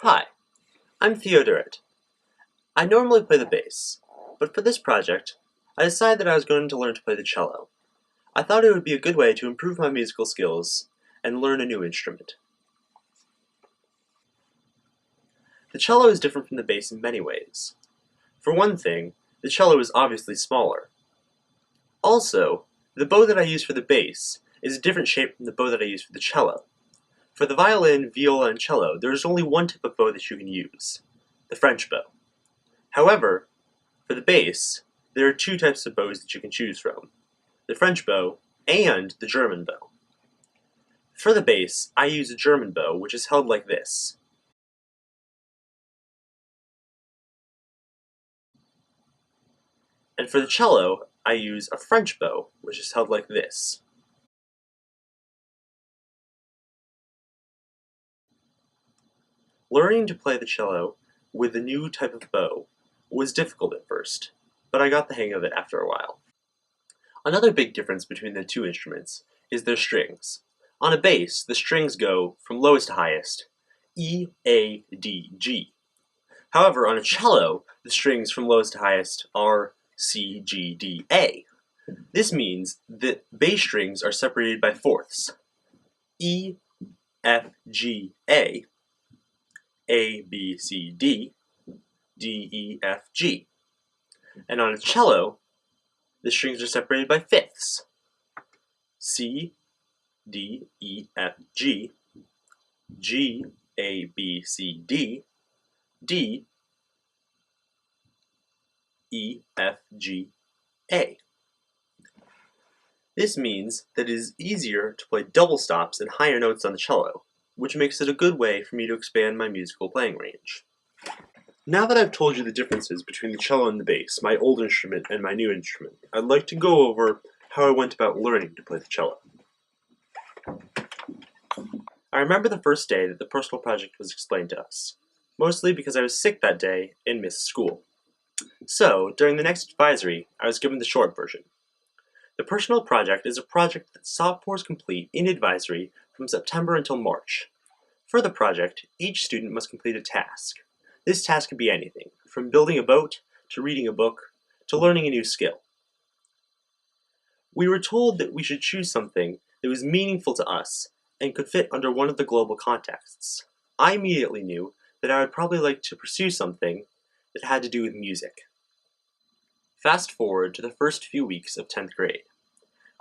Hi, I'm Theo Durrett. I normally play the bass, but for this project, I decided that I was going to learn to play the cello. I thought it would be a good way to improve my musical skills and learn a new instrument. The cello is different from the bass in many ways. For one thing, the cello is obviously smaller. Also, the bow that I use for the bass is a different shape from the bow that I use for the cello. For the violin, viola, and cello, there is only one type of bow that you can use, the French bow. However, for the bass, there are two types of bows that you can choose from, the French bow and the German bow. For the bass, I use a German bow, which is held like this. And for the cello, I use a French bow, which is held like this. Learning to play the cello with the new type of bow was difficult at first, but I got the hang of it after a while. Another big difference between the two instruments is their strings. On a bass, the strings go from lowest to highest, E, A, D, G. However, on a cello, the strings from lowest to highest are C, G, D, A. This means that bass strings are separated by fourths, E, F, G, A, B, C, D, D, E, F, G. And on a cello, the strings are separated by fifths, C, D, E, F, G, G, A, B, C, D, D, E, F, G, A. This means that it is easier to play double stops and higher notes on the cello, which makes it a good way for me to expand my musical playing range. Now that I've told you the differences between the cello and the bass, my old instrument and my new instrument, I'd like to go over how I went about learning to play the cello. I remember the first day that the personal project was explained to us, mostly because I was sick that day and missed school. So, during the next advisory, I was given the short version. The personal project is a project that sophomores complete in advisory from September until March. For the project, each student must complete a task. This task could be anything, from building a boat, to reading a book, to learning a new skill. We were told that we should choose something that was meaningful to us and could fit under one of the global contexts. I immediately knew that I would probably like to pursue something that had to do with music. Fast forward to the first few weeks of 10th grade.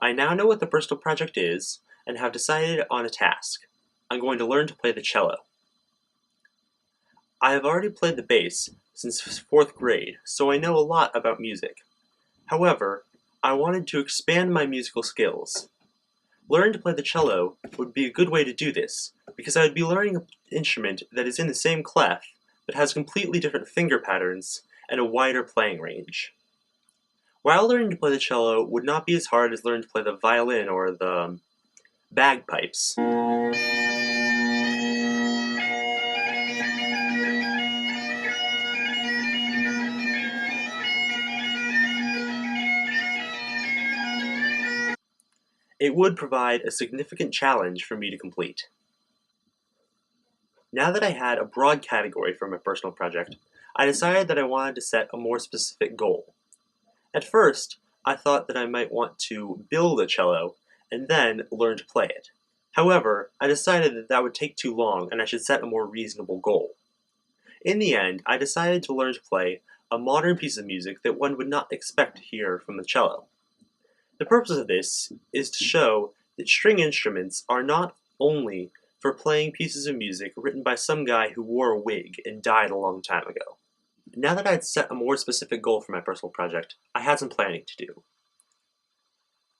I now know what the personal project is and have decided on a task. I'm going to learn to play the cello. I have already played the bass since 4th grade, so I know a lot about music. However, I wanted to expand my musical skills. Learning to play the cello would be a good way to do this, because I would be learning an instrument that is in the same clef, but has completely different finger patterns and a wider playing range. While learning to play the cello would not be as hard as learning to play the violin or the bagpipes, it would provide a significant challenge for me to complete. Now that I had a broad category for my personal project, I decided that I wanted to set a more specific goal. At first, I thought that I might want to build a cello and then learn to play it. However, I decided that that would take too long and I should set a more reasonable goal. In the end, I decided to learn to play a modern piece of music that one would not expect to hear from the cello. The purpose of this is to show that string instruments are not only for playing pieces of music written by some guy who wore a wig and died a long time ago. Now that I had set a more specific goal for my personal project, I had some planning to do.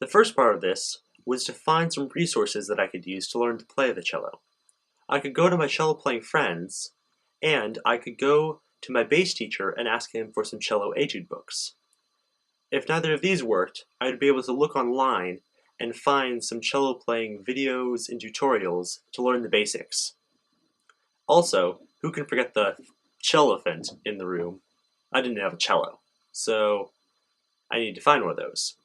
The first part of this was to find some resources that I could use to learn to play the cello. I could go to my cello playing friends, and I could go to my bass teacher and ask him for some cello etude books. If neither of these worked, I would be able to look online and find some cello playing videos and tutorials to learn the basics. Also, who can forget the cellophant in the room? I didn't have a cello, so I needed to find one of those.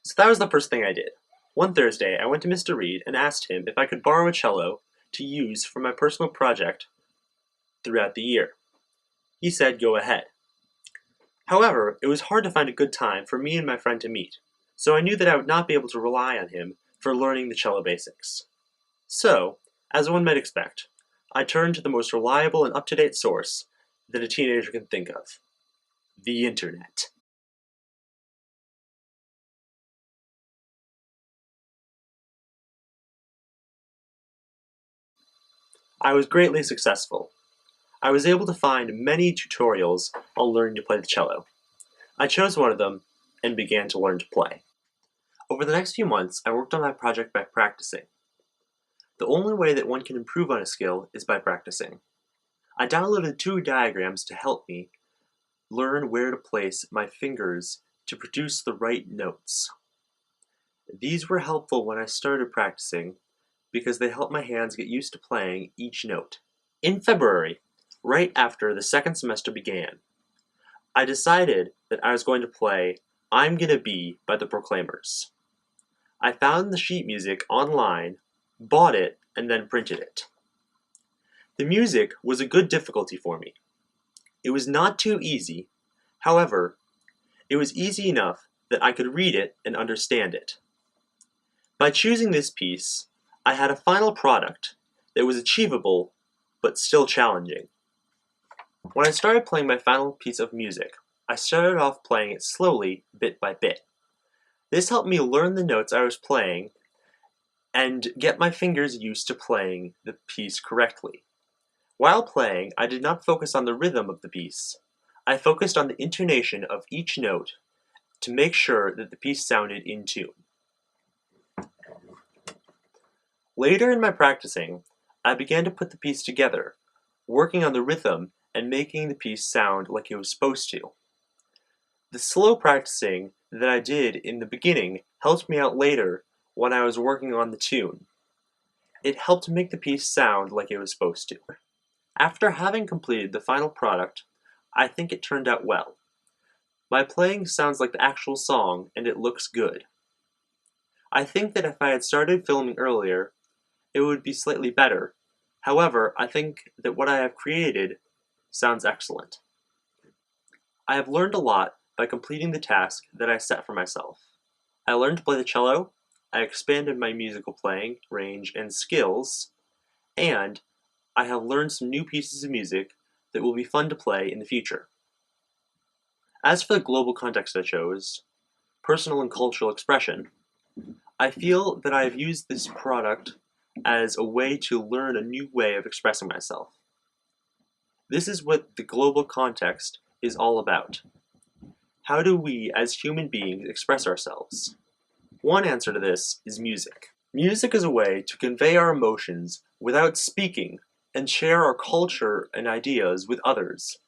So that was the first thing I did. One Thursday, I went to Mr. Reed and asked him if I could borrow a cello to use for my personal project throughout the year. He said go ahead. However, it was hard to find a good time for me and my friend to meet, so I knew that I would not be able to rely on him for learning the cello basics. So, as one might expect, I turned to the most reliable and up-to-date source that a teenager can think of: the internet. I was greatly successful. I was able to find many tutorials on learning to play the cello. I chose one of them and began to learn to play. Over the next few months, I worked on my project by practicing. The only way that one can improve on a skill is by practicing. I downloaded 2 diagrams to help me learn where to place my fingers to produce the right notes. These were helpful when I started practicing because they helped my hands get used to playing each note. In February, right after the second semester began, I decided that I was going to play I'm Gonna Be by the Proclaimers. I found the sheet music online, bought it, and then printed it. The music was a good difficulty for me. It was not too easy, however, it was easy enough that I could read it and understand it. By choosing this piece, I had a final product that was achievable but still challenging. When I started playing my final piece of music, I started off playing it slowly, bit by bit. This helped me learn the notes I was playing and get my fingers used to playing the piece correctly. While playing, I did not focus on the rhythm of the piece. I focused on the intonation of each note to make sure that the piece sounded in tune. Later in my practicing, I began to put the piece together, working on the rhythm and making the piece sound like it was supposed to. The slow practicing that I did in the beginning helped me out later when I was working on the tune. It helped make the piece sound like it was supposed to. After having completed the final product, I think it turned out well. My playing sounds like the actual song and it looks good. I think that if I had started filming earlier, it would be slightly better. However, I think that what I have created sounds excellent. I have learned a lot by completing the task that I set for myself. I learned to play the cello, I expanded my musical playing, range, and skills, and I have learned some new pieces of music that will be fun to play in the future. As for the global context I chose, personal and cultural expression, I feel that I have used this product as a way to learn a new way of expressing myself. This is what the global context is all about. How do we, as human beings, express ourselves? One answer to this is music. Music is a way to convey our emotions without speaking and share our culture and ideas with others.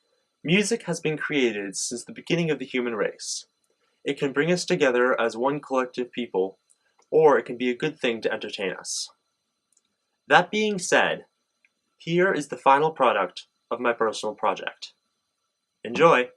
Music has been created since the beginning of the human race. It can bring us together as one collective people, or it can be a good thing to entertain us. That being said, here is the final product of my personal project. Enjoy!